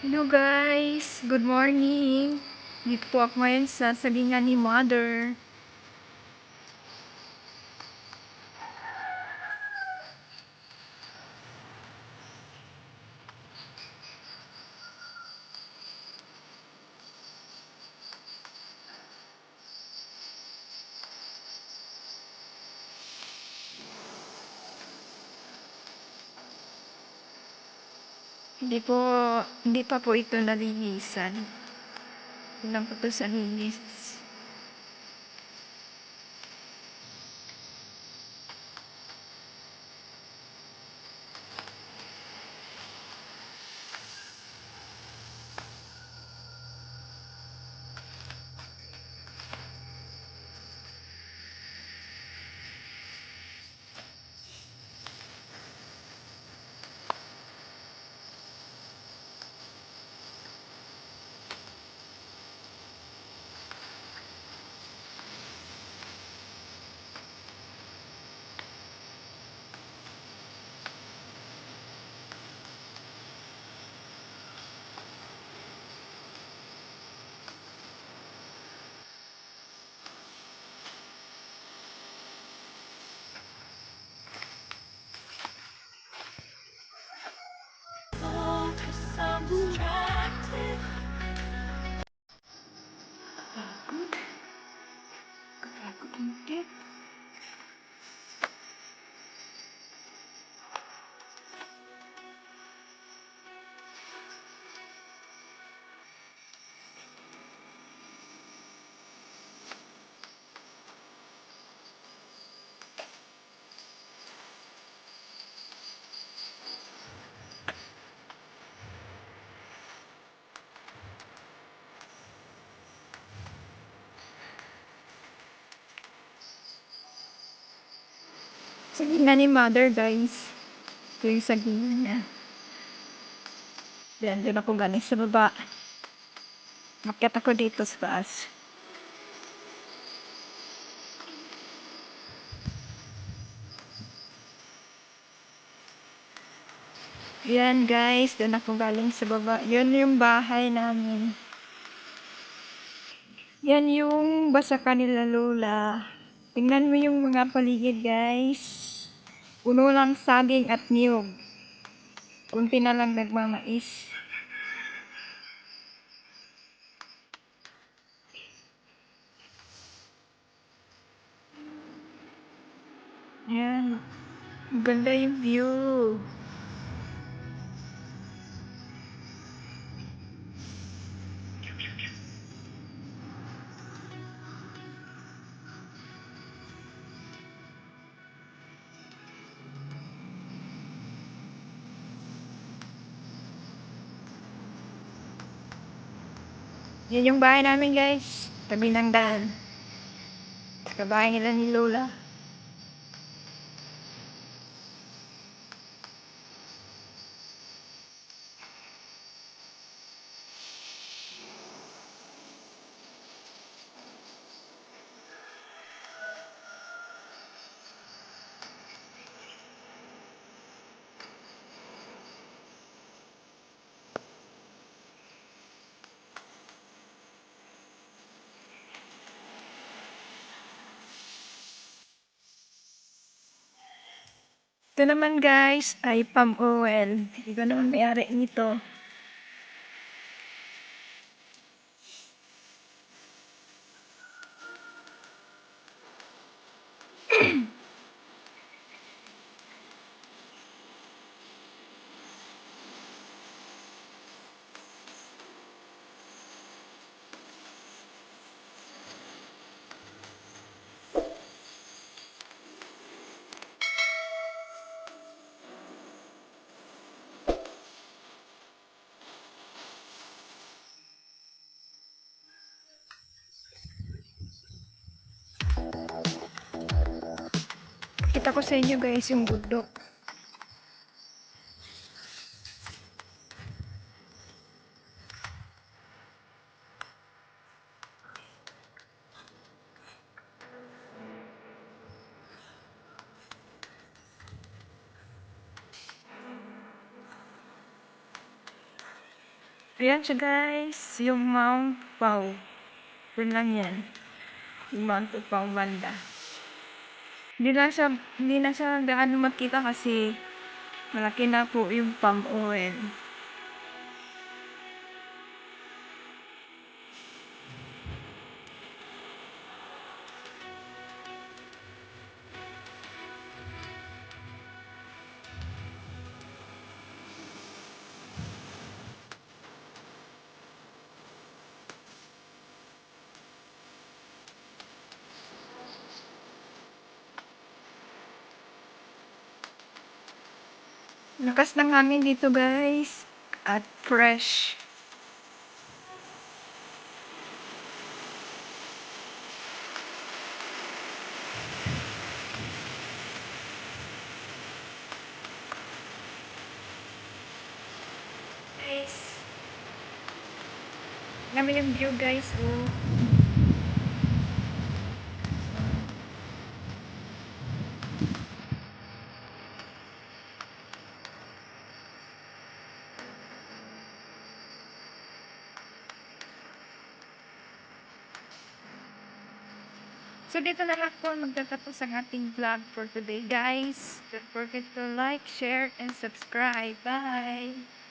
Hello guys! Good morning! Dito po ako ngayon sa salingan ni Mother. Hindi po, hindi pa po ito nalinisan. Kulang po ito sa linis. Salingan ni Mother guys. Ito yung salingan niya. Doon ako galing sa baba. Makyat ako dito sa taas. Yan guys, doon ako galing sa baba. Yun yung bahay namin. Yan yung basakan nila Lola. Tingnan mo yung mga paligid guys. Puno lang saging at niyog. Kunti na lang nagmamais. Yan. Ganda yung view. Yan yung bahay namin guys. Tabi ng daan. Sa bahay nila ni Lola. Ito naman guys ay palm oil. Hindi ko naman may-ari nito. Kita ko sa inyo guys yung bundok. Ayan siya guys, yung Mount Pao. Yun lang yan. Yung Mount Pao banda. Hindi na siya gaano makita kasi malaki na po yung palm oil. Lakas ng hangin dito guys. At fresh. Guys. Namin yung view guys. Oh. So dito na lang po magtatapos ang ating vlog for today guys. Don't forget to like, share, and subscribe. Bye!